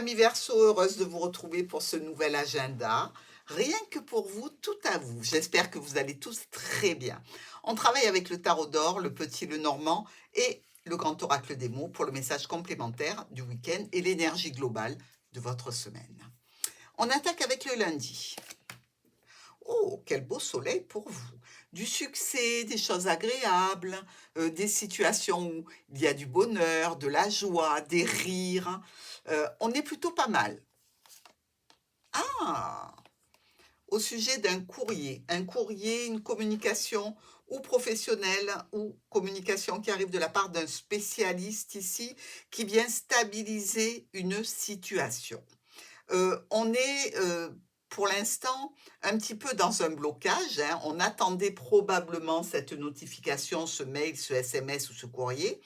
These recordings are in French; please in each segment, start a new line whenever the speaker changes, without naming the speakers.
amis Verseau, heureuse de vous retrouver pour ce nouvel agenda. Rien que pour vous, tout à vous. J'espère que vous allez tous très bien. On travaille avec le tarot d'or, le petit, le normand et le grand oracle des mots pour le message complémentaire du week-end et l'énergie globale de votre semaine. On attaque avec le lundi. Oh, quel beau soleil pour vous. Du succès, des choses agréables, des situations où il y a du bonheur, de la joie, des rires. On est plutôt pas mal. Ah! Au sujet d'un courrier. Un courrier, une communication ou professionnelle ou communication qui arrive de la part d'un spécialiste ici qui vient stabiliser une situation. On est, pour l'instant, un petit peu dans un blocage, hein. On attendait probablement cette notification, ce mail, ce SMS ou ce courrier,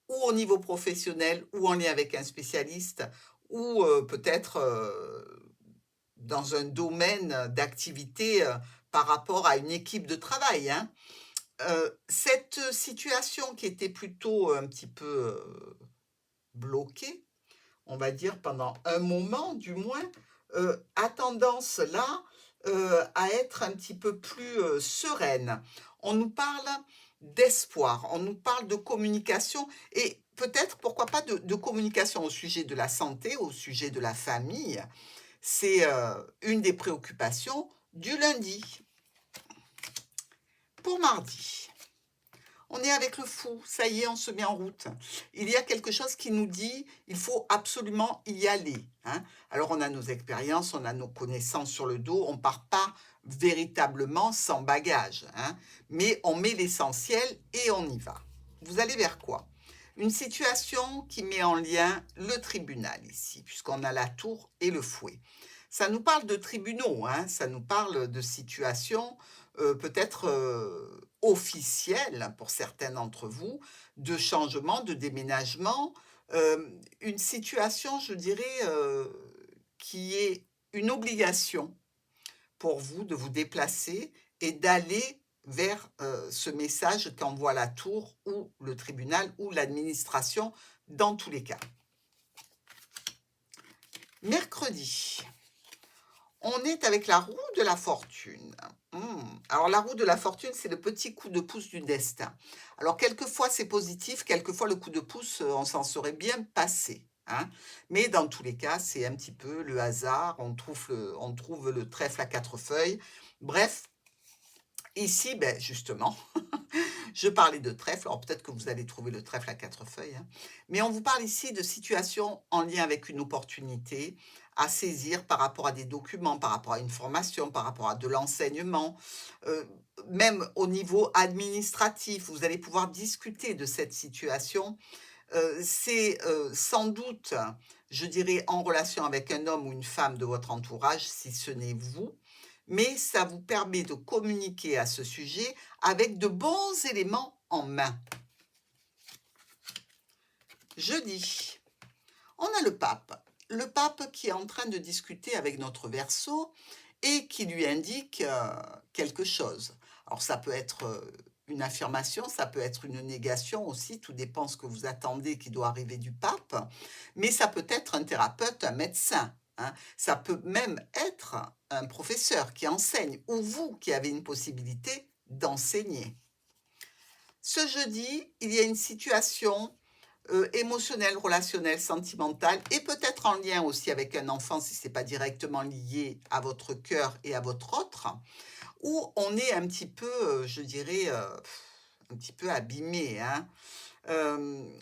ou au niveau professionnel, ou en lien avec un spécialiste, ou, peut-être, dans un domaine d'activité, par rapport à une équipe de travail, hein. Cette situation qui était plutôt un petit peu, bloquée, on va dire pendant un moment du moins, a tendance là, à être un petit peu plus, sereine. On nous parle d'espoir, on nous parle de communication et peut-être, pourquoi pas, de communication au sujet de la santé, au sujet de la famille. C'est, une des préoccupations du lundi. Pour mardi, on est avec le fou, ça y est, on se met en route. Il y a quelque chose qui nous dit: «Il faut absolument y aller», hein. Alors on a nos expériences, on a nos connaissances sur le dos, on part pas véritablement sans bagage, hein, mais on met l'essentiel et on y va. Vous allez vers quoi? Une situation qui met en lien le tribunal ici, puisqu'on a la tour et le fouet. Ça nous parle de tribunaux, hein, ça nous parle de situations, peut-être, officielles pour certains d'entre vous, de changement, de déménagement, une situation, je dirais, qui est une obligation pour vous de vous déplacer et d'aller vers, ce message qu'envoie la tour ou le tribunal ou l'administration dans tous les cas. Mercredi. On est avec la roue de la fortune. Alors la roue de la fortune, c'est le petit coup de pouce du destin. Alors quelquefois c'est positif, quelquefois le coup de pouce, on s'en serait bien passé, hein. Mais dans tous les cas, c'est un petit peu le hasard, on trouve le trèfle à 4 feuilles. Bref, ici, ben justement, je parlais de trèfle, alors peut-être que vous allez trouver le trèfle à 4 feuilles, hein, mais on vous parle ici de situations en lien avec une opportunité à saisir par rapport à des documents, par rapport à une formation, par rapport à de l'enseignement, heu, même au niveau administratif, vous allez pouvoir discuter de cette situation. C'est, sans doute, je dirais, en relation avec un homme ou une femme de votre entourage, si ce n'est vous, mais ça vous permet de communiquer à ce sujet avec de bons éléments en main. Jeudi, on a le pape. Le pape qui est en train de discuter avec notre Verseau et qui lui indique, quelque chose. Alors ça peut être, une affirmation, ça peut être une négation aussi, tout dépend ce que vous attendez qui doit arriver du pape, mais ça peut être un thérapeute, un médecin, hein. Ça peut même être un professeur qui enseigne ou vous qui avez une possibilité d'enseigner. Ce jeudi, il y a une situation, émotionnelle, relationnelle, sentimentale et peut-être en lien aussi avec un enfant si c'est pas directement lié à votre cœur et à votre autre, où on est un petit peu, je dirais, un petit peu abîmé, hein.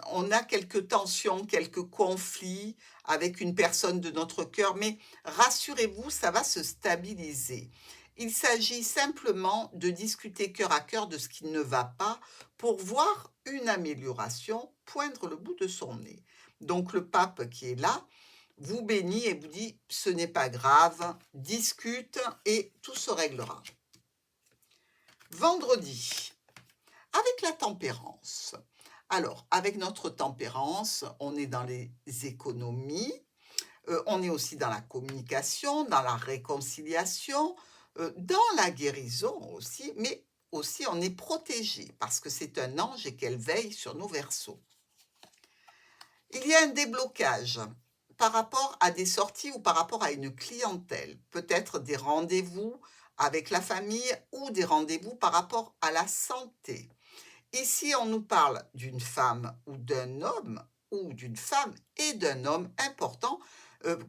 On a quelques tensions, quelques conflits avec une personne de notre cœur, mais rassurez-vous, ça va se stabiliser. Il s'agit simplement de discuter cœur à cœur de ce qui ne va pas pour voir une amélioration poindre le bout de son nez. Donc le pape qui est là vous bénit et vous dit: «Ce n'est pas grave, discute et tout se réglera». Vendredi. Avec la tempérance. Alors, avec notre tempérance, on est dans les économies, on est aussi dans la communication, dans la réconciliation, dans la guérison aussi, mais aussi on est protégé parce que c'est un ange et qu'elle veille sur nos verseaux. Il y a un déblocage par rapport à des sorties ou par rapport à une clientèle. Peut-être des rendez-vous avec la famille ou des rendez-vous par rapport à la santé. Ici, on nous parle d'une femme ou d'un homme, ou d'une femme et d'un homme important,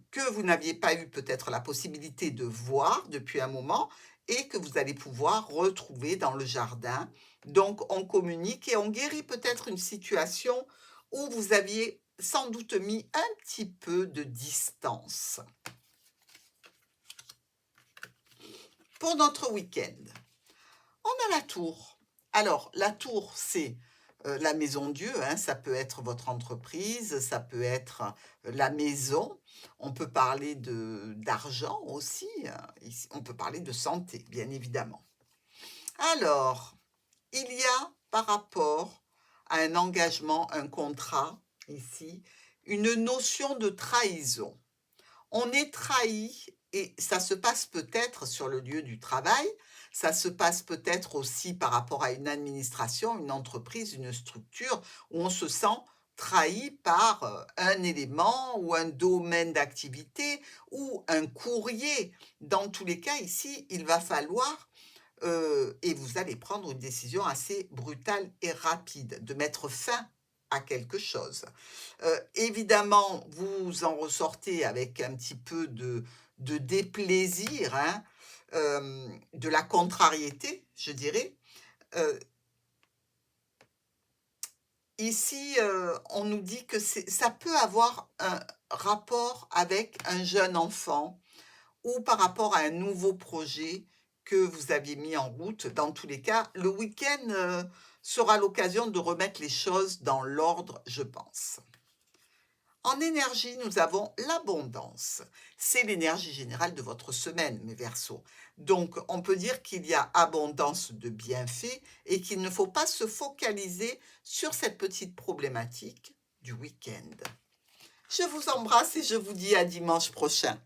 que vous n'aviez pas eu peut-être la possibilité de voir depuis un moment et que vous allez pouvoir retrouver dans le jardin. Donc on communique et on guérit peut-être une situation où vous aviez sans doute mis un petit peu de distance. Pour notre week-end, on a la tour. Alors, la tour, c'est la maison Dieu, hein, ça peut être votre entreprise, ça peut être la maison. On peut parler d'argent aussi, ici, on peut parler de santé, bien évidemment. Alors, il y a par rapport à un engagement, un contrat, ici, une notion de trahison. On est trahi et ça se passe peut-être sur le lieu du travail, ça se passe peut-être aussi par rapport à une administration, une entreprise, une structure où on se sent trahi par, un élément ou un domaine d'activité ou un courrier. Dans tous les cas, ici, il va falloir, et vous allez prendre une décision assez brutale et rapide, de mettre fin à quelque chose. Évidemment, vous en ressortez avec un petit peu de déplaisir, hein, de la contrariété, je dirais. Heu, Ici, on nous dit que ça peut avoir un rapport avec un jeune enfant ou par rapport à un nouveau projet que vous aviez mis en route. Dans tous les cas, le week-end, sera l'occasion de remettre les choses dans l'ordre, je pense. En énergie, nous avons l'abondance. C'est l'énergie générale de votre semaine, mes Verseaux. Donc, on peut dire qu'il y a abondance de bienfaits et qu'il ne faut pas se focaliser sur cette petite problématique du week-end. Je vous embrasse et je vous dis à dimanche prochain.